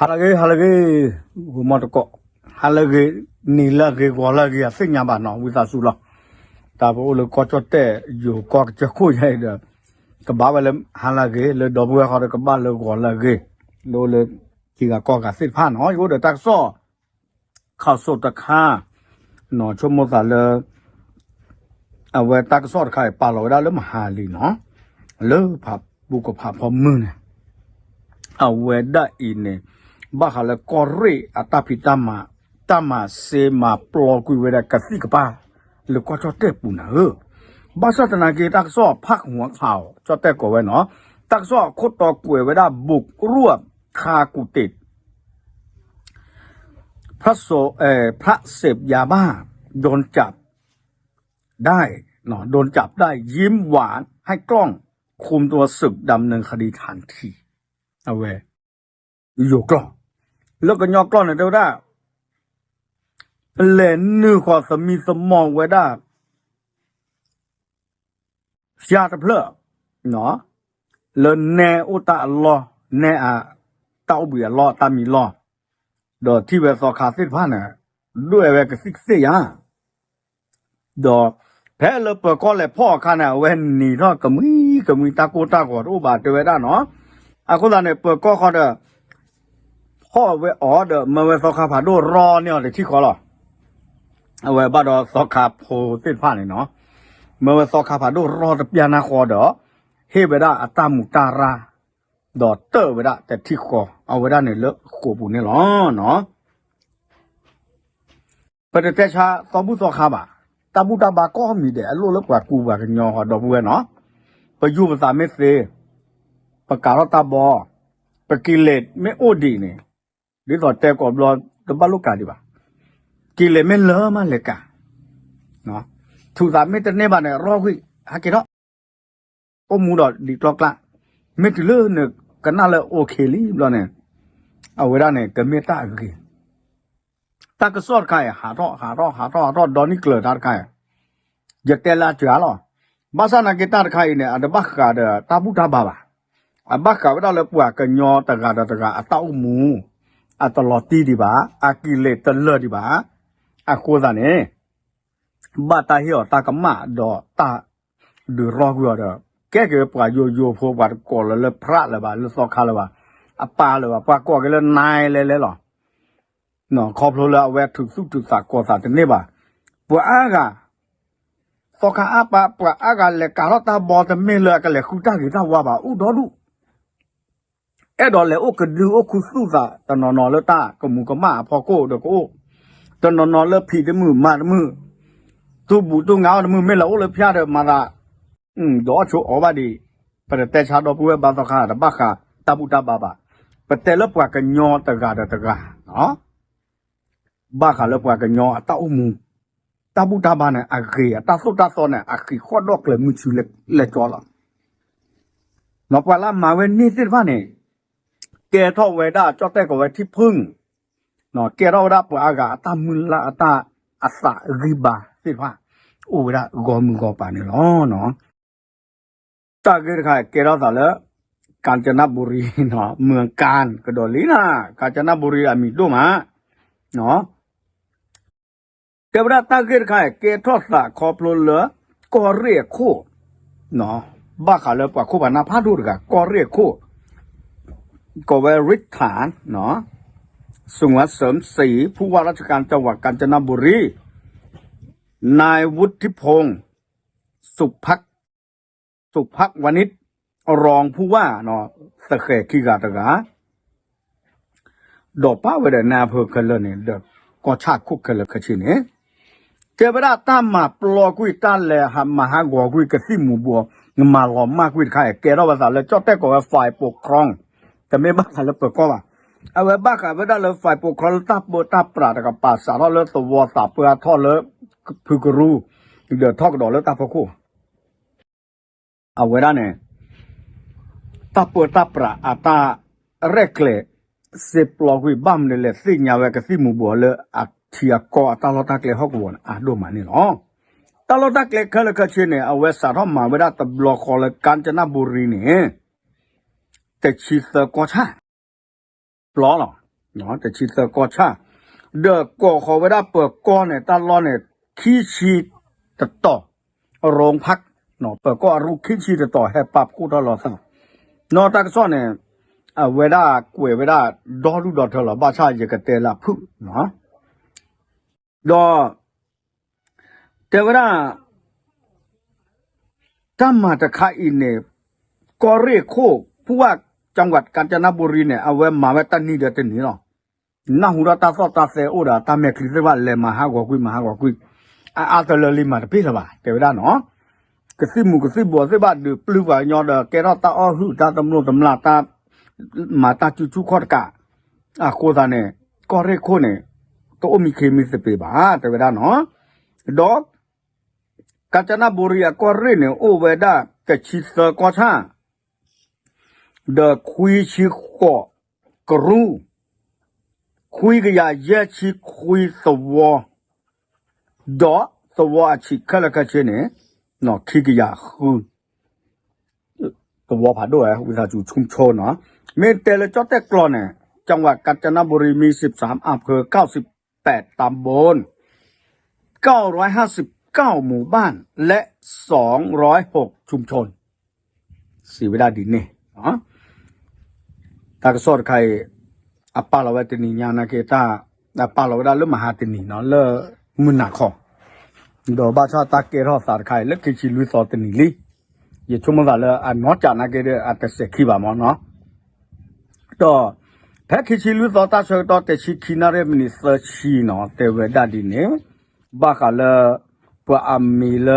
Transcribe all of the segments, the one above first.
halage gumotoko halage nilage golage asinya ba no wisa su lo ta bo lo ko chotte yo ko chko yai de ka ba ba le halage le do bu ha de ka ba le golage lo le ki ga ko ga sit pha no yo de tak so kha so ta kha no chomo ta le a we tak so ta khai pa lo da le ma ha li no le pha bu ko pha pho mu ne a we da ine ba ha le ko re atapita ma tama se ma plo ku we da ka si ka pa le ko cho te pu na he ba sa ta na ke tak so phak huwa khao cho te ko we no tak so khot to ku we da buk ruwaคากุติดพระเสพยาบ้าโดนจับได้เนาะโดนจับได้ยิ้มหวานให้กล้องคุมตัวศึกดำเนินคดีทันทีเอาไว้อยู่กล้องแล้วก็ย่อกล้องเนี่ยเดี๋ยวได้เล่นนื้อความสมีสมองไว้ได้ชาติเพลอเนาะเล่นแนอุตะลอแนอะเต้าเบียรอตามีรอดอที่เวสอคาสิพานะด้วยเวกสิกเสียดอแพ้เลยเปิดก็เลยพ่อข้าน่ะเวนนี่ทอกกมีตาโกตากอดอุบาทเวด้าเนาะอะคนละเนี่ยเปิดก็เขาเด้อพ่อเวออเด้อมาเวสอคาผาโดรอเนี่ยที่ขอหรอเอาไว้บัดสอคาโพสิพานี่เนาะมาเวสอคาผาโดรอตะเปียนาคอเด้อเฮเวด้าอัตามุตาราดอเตอร์เวลาแต่ที่คอเอาเวลาเนี่ยเลอะโขบุเนี่ยหรอเนาะประเทศชาตอบุสอคาบะตาบุตาบาก็มีแต่โลละกว่ากูบากันยอดอกบัวเนาะไปอยู่ภาษาเมสเซประกาศตาบอไปกิเลสไม่โอดีเนี่ยหรือต่อแต่กอบรอตบาลูกกาดีบ่ากิเลสไม่เลอะมาเลยกะเนาะถูกสามเมตรเนี่ยบ้านเนี่ยรอคุยหากี่รอบก็มูดอดีตอกละเมตรเลอะเนี่ยกันน่าเลยโอเคลีบล้อเนี่ยเอาเวลาเนี่ยก็เมตตาคือตากระสอดใครหาท่อดอนนี่เกลือตาใครอยากแต่ละจ๋าหรอบ้านนักกีฬาใครเนี่ยอันดับบักกาเดตาบุตาบ้าอันบักกาเวลาเลยปวดกันยอตะกาอัตอุมูอัตลอตีดีบ้าอากิเลตเลอดีบ้าอาโคซาเนี่ยบ้าตาเหี่ยวตากระมาดอตาดูรอกูเดอแกเกิดปวดโยพวกวัดก่อนเลยพระเลยบ้าเลยสอกขาเลยบ้าอาปาเลยบ้าปาก่อกันเลยนายเลยหรอเนาะขอบเลยเอาไว้ถึงสุดถึงสากก่อสาจะเนี่ยบ้าปวดอากาสอกขาอาปาปวดอากาเลยการตาบอจะไม่เลยกันเลยคู่จ้ากี่ท่าว่าบ้าอู้ดอดูดอเลยโอ้กระดูโอ้คู่สู้ซะตอนนอนเลยตากมูกมาพอโก้เด็กโอ้ตอนนอนเลยผีจะมือมามือตัวบุตัวเงามือไม่เหลาเลยพิจารณาละดอชัวออกมาดีประเทศชาติเราพูดบางสาขาแต่บ้าขาตาบุตาบ้าประเทศเราปวดกันยอตะกาเนาะบ้าขาเราปวดกันยอตาอุมูตาบุตาบ้านเนี่ยอาคีตาสุตาโซเนี่ยอาคีข้อดอกเลยมือชูเล็กจอละนอกจากมาเว้นนี่สิว่าเนี่ยแกท่อเวด้าจอดแต่ก็ไว้ที่พึ่งเนาะแกเราได้ปวดอากาตามุลละตาอัสะริบาสิว่าโอ้เวด้ากอมือกอปานเนี่ยเนาะตาเกิดใครเกล้าสาเลยกาญจนบุรีเนาะเมืองการกระโดดลีน่ากาญจนบุรีมีด้วยมาเนาะเกิดตาเกิดใครเกทอดสะขอบล้นเหลือก็เรียกคู่เนาะบ้าขาเลยปว่าคู่บ้านนาพาดูดกันก็เรียกคู่ก็เวริฐานเนาะสุวัสดิ์เสริมศรีผู้ว่าราชการจังหวัดกาญจนบุรีนายวุฒิพงศ์สุภักวณิชรองผู้ว่าเนาะสเกกิกาตะกาดอกป้าเวเดนาเพื่อกันเลยเนี่ยเด็กก็ชาติคุกกันเลยคือเนี่ยเจ้าเวลาตามมาปลอกุยตันเลยหามหากกุยกระซิมูบัวมาหลอมมากกุยใครแกเราภาษาเลยเจ้าแต่ก็ว่าฝ่ายปกครองแต่ไม่บ้าขันเลยเปิดก็ว่าเอาไว้บ้าขันเวลาเลยฝ่ายปกครองตับโบตับปราดกับป่าสารเลยตัวสาเปลือทอดเลยพึกรู้เดือดทอดดอกเลยตาพคู่เอาไว้ได้เนี่ยตาปวดตาปราอาตาเรกเลยเสพลอกุยบ้ามเลยสิ่งยาวกับสิ่งมูบัวเลยอัดเทียกอตาลตาเกลฮอกวนดูมานี่เนาะตาลตาเกลเขาเลยก็เชื่อเนี่ยเอาไว้สารมาเวลาตบลอคอเลยกาญจนบุรีเนี่ยแต่ชีสก็ใช่ปลอหรอ နော်တချီစကောချเดก่อขอเวลาเปิดก้อนเนี่ยตลอดเนี่ยขี้ชีตะต่อโรงพักเนาะเปิดก็รู้ขี้ชีตะต่อให้ปรับกูตลอดซะเนาะตากซ้อนเนี่ยเวลากวยเวลาดอดูดอเถอะบ้าชาเยกะเตละพุเนาะดอแต่เวลาถ้ามาตะคาอินเนี่ยก็เรียกโคผู้ว่าจังหวัดกาญจนบุรีเนี่ยเอาไว้มาไว้ตั้งนี่เดือนนี้เนาะ那胡拉大少大些，我啦，他们其实话来马哈国贵，阿德勒里嘛的别了吧，对不对喏？可是木可是波是吧？的不如话要的，给到大二户，大怎么怎么啦，大马大就靠的干，过啥呢？搞这可呢，都我们可以没事别吧，对不对喏？到，刚才那不是也搞这呢？我为的给汽车搞厂的亏起货，个路。คุยกันเยอะชีคุยสวอดอสวอชีคละกะเชเนี่ยเนาะคิกยาคือสวอผาด้วยวิชาจูชุมชนเนาะเมเตลจอแต่กลอนเนี่ยจังหวัดกาญจนบุรีมี13อำเภอ98ตำบล959หมู่บ้านและ206ชุมชนสีเวลาดีนี่เนาะตากสอดใครအပလာဝတနီညာနာကေတာအပလာဝဒါလမဟာတနီနော်လမနာခောဒေါ်ဘာချတာကေရောစာခိုင်လက်ခိချီလူစောတနီလီယေချုမကလအနောချနာကေတဲ့အတဆက်ခိပါမောနော်တော့ဖက်ခိချီလူစောတာဆောတော့တချီခိနာရဲမနီဆချီနော်တေဝဒဒီနေဘာကလပအမီလ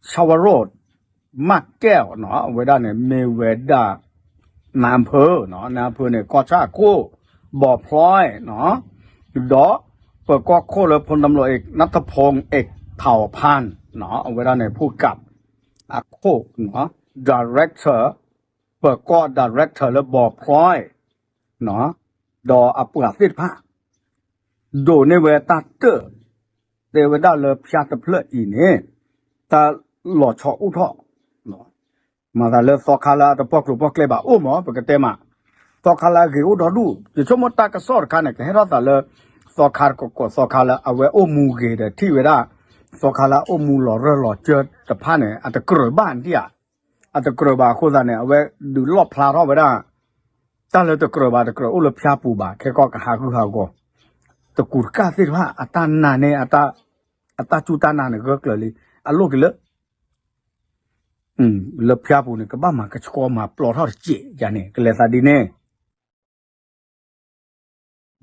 ชาวโรดมักแก้วเนาะเวดาเนี่ยเมเวดานามเพอเนาะนามเพอเนี่ยกอชาโคบ่อพลอยเนาะดอเปิดก็โคเลยพลตำรวจเอกณัฐพงษ์เอกเผ่าพันธุ์เนาะเวลาในพูดกับโคเนาะ director เปิดก็ director แล้วบ่อพลอยเนาะดออปุกสิทธิ์ผ้าโดในเวตาเตอร์เดวดาเลยพยาตเพลอีเนี่ยตาหล่อชออุทอเนาะมาตาเลยสอคาลาตะพอกลุพอกเลยบ่าโอ้หมอปกติมาสอคาลาเกี่ยวดอดูจะชมตากระสอดกันเนี่ยให้เราแต่เลยสอคาร์ก็สอคาลาเอาไว้โอมูเกเดที่เวลาสอคาลาโอมูหล่อเรือหล่อเจอแต่ผ้าเนี่ยอาจจะกระบ้านที่อาจจะกระบาโคตรเนี่ยเอาไว้ดูรอบพลาดรอบไปได้แต่เลยตะกระบาตะกระโอเลยพยาปูบาแค่ก็หาคือหาก็ตะกูดก้าสิว่าอัตานาเนี่ยอัตาจูตานาเนี่ยก็เกิดเลยอโลกเลยเลยพยาปูเนี่ยก็บ้ามาก็ชกมาปลอดเท่าเจี๊ยอย่างนี้ก็เลยสาดีเนี่ย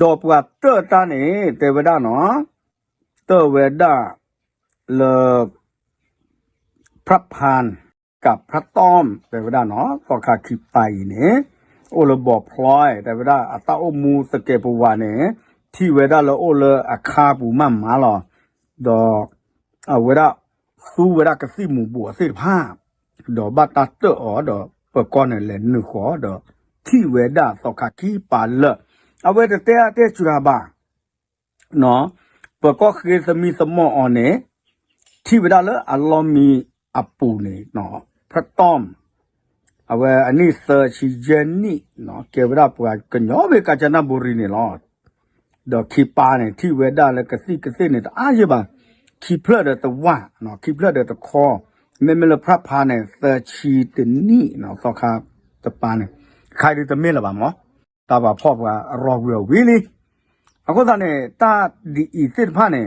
ดอกว่าเตอตานี่เตวดาเนาะเตเวดาเลพระพานกับพระต้อมเตวดาเนาะก็ขาคิดไปเนี่ยโอเลบอกพลอยเตวดาอัตตาโอมูสเกปวาเนี่ยที่เวดาเลโอเลอาคาปูมั่มมาหรอดอกเวดาสู้เวดากระซิมูบัวสิผ้าดอกบาตาเตออ๋อดอกเปิดก้อนเนี่ยแหลนหนึ่งขอดอกที่เวดาสอกขาคิปาเลเอาไว้แต่จุฬาบ้าเนาะเปิดก็คือสมีสมออนเนี่ยที่เวลาเลยอัลลอฮ์มีอัปปูเนี่ยเนาะพระต้อมเอาไว้อันนี้เซอร์ชิเจนี่เนาะเกี่ยวกับปวดกันย้อนไปกาญจนบุรีเนี่ยเนาะดอกขีปาเนี่ยที่เวลาเลยกระซิเนี่ยอาเยบ้าขีเพลเดตว่าเนาะขีเพลเดตคอไม่เลยพระพาเนี่ยเซอร์ชิเตนี่เนาะสอคาตะปาเนี่ยใครดูตะเมล่ะบ้างมั้งตาบ่าพ่อว่ารอวิลีအခုသားနဲ့တာဒီစစ်ဖာနဲ့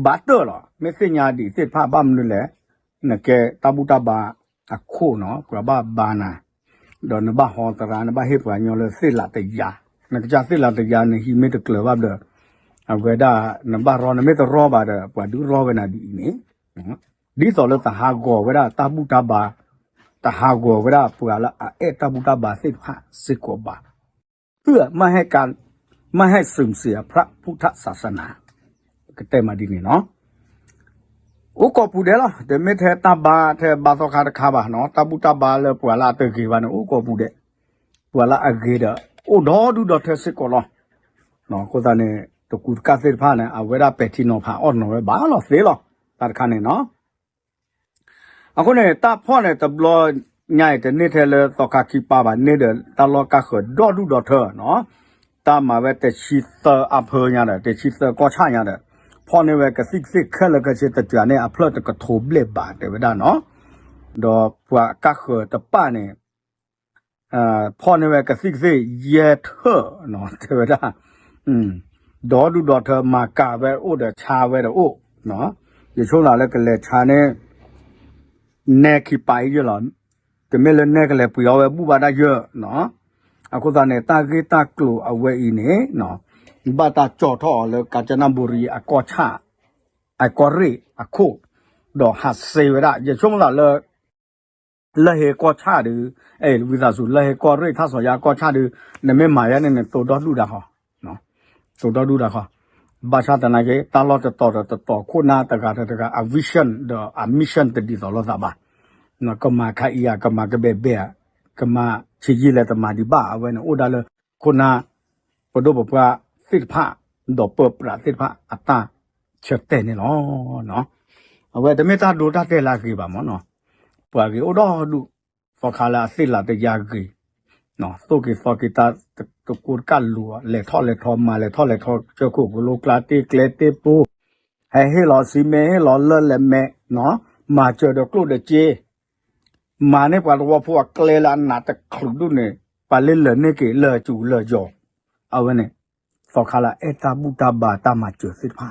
ဘာတော့လားမစညာဒီစစ်ဖာဘာမလို့လဲနကဲတဘူတဘာအခုနော်ကဘာဘာနာဒေါ်နဘာဟောတရာနဘာဟေပွာညောလဲစစ်လာတရာနကကြစစ်လာတရာနေဟီမေတကလဘဘအဝေဒါနဘာရောနမေတရောဘာတဲ့ပွာဒူရောဝနာဒီနေဒီစောလတဟာကောဝေဒါတဘူတဘာတဟာကောဝေဒါပွာလာအဲတဘူတဘာစစ်ဖာစစ်ကောဘာเพื่อไม่ให้เสื่อมเสียพระพุทธศาสนาก็เต็มมาดีนี่เนาะโอ้ก็พูดได้ละแต่ไม่แท้ตาบาแท้บาสคาคาบาเนาะตาบุตาบาเลยปวดละตะกีบาเนาะโอ้ก็พูดได้ปวดละอเกดโอ้ดอดูดอเทสิก็ละเนาะก็ตาเนี่ยตะกูกาเสพาเนี่ยเอาเวลาเป็ดที่นอพาอ่อนเนาะบ้าละเสียละตาคันเนี่ยเนาะเอาคนเนี่ยตาพ่อเนี่ยตะบลอง่ายแต่เนี่ยเทเลตอคาคิปาบาเนี่ยเดตาลอกาเขดอดูดอเธอเนาะ ta mà về để chỉ tờ áp hơn nhà đấy để chỉ tờ có cha nhà đấyพอในเวกสิกสิกแค่แล้วก็เชื่อแต่จานเนี่ยอัพโหลดก็ทุบเล็บบาทเดี๋ยวได้เนาะดอกว่าก็คือแต่ป้าเนี่ยพอในเวกสิกสิกเยอะเถอะเนาะเดี๋ยวได้ดอดูดอเธอมากาเวโอเดชาเวเดโอเนาะอย่าช่วงหลังแล้วก็เลยชาเนี่ยแน่ขี้ไปเยอะหรอแต่ไม่เลยแน่ก็เลยปุยเอาไว้บุบาได้เยอะเนาะอากุตาเนี่ยตาเกตากลัวเอาไว้อีเนี่ยเนาะบาตาจอท่อเลยกาญจนบุรีอกอชาอกอรีอโคดอกหัดเซเวดาอย่าช่วงหลังเลยละเฮกอชาดือวิซาสุละเฮกอรีถ้าสอยากอชาดือเนี่ยไม่หมายเนี่ยตัวดอดูดาฮะเนาะตัวดอดูดาฮะบาชาตนาเกตาลอจะต่อโคนาตะกาa vision the a mission ตดิสอลซาบาเนาะก็มาคาอียาก็มาก็เบเบะก็มาชิจิเลตมาดิบาเอาไว้เนี่ยโอดาเลยโคนาปดบปะสิทธะดอกเปิดประสิทธะอัตตาเชิดเตนี่เนาะเอาไว้แต่ไม่ตาดูตาเตลากีบามเนาะปว่ากีโอดอดูฟอคาลาสิลาเตยากีเนาะตุกีฟอกีตาตะกูกัลลัวเลทอมาเลทอเจ้ากูโลกลาติเกลเตปูให้หลอซีเมให้หลอเลเลเมเนาะมาเจอดอกลูเดเจมาเนี่ยปว่าว่าพวกเกลลานาตะครุดูเนี่ยปาเลเลเนี่ยกีเลจูเลจอเอาไว้เนี่ยสอคาลาเอตาบุตาบาตามาเจอสิผ้า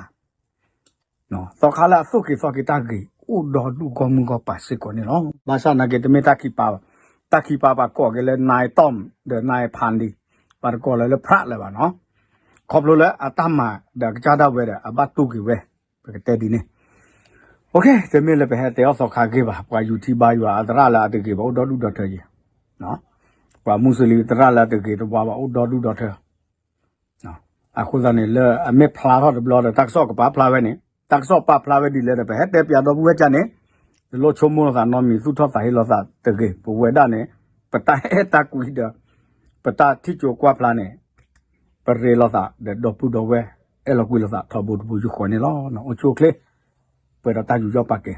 เนาะสอคาลาสุกิสอกิตากีอุดอดูกอมุงกอปัสสิกอนี่เนาะบาชานาเกตเมตาคีปาก็เกเลนายต้อมเดนายพันดีปารกอเลยพระเลยว่ะเนาะขอบรู้แล้วอาตมาเดกจาดาเวเดอาบัตุกิเวเปกเตดีนี่โอเคเตเมเลไปให้เตอสอคาเกบะกว่าอยู่ที่บาอยู่อาตราลาตะเกบอุดอดูดอเทยเนาะกว่ามุสลิมตราลาตะเกตว่าอุดอดูดอเทအခုသာနေလဲအမေဖလာတော့ဘလောတက်ဆော့ကပါဖလာပဲနေတက်ဆော့ပါဖလာပဲဒီလဲပဲဟဲ့တဲ့ပြတော့ဘူးပဲချနေလောချုံမောသာနော်မီသူထောတာဟီလောသာတကေပဝဲဒနေပတဟဲတကူဟီဒပတတိချိုကွာဖလာနေပရေလောသာဒေပူတော့ဝဲအဲ့လောကွေလောသာထဘုတ်ဘူးယူခွနေလောနော်အချိုကလေပရတာယူကြောပါကေ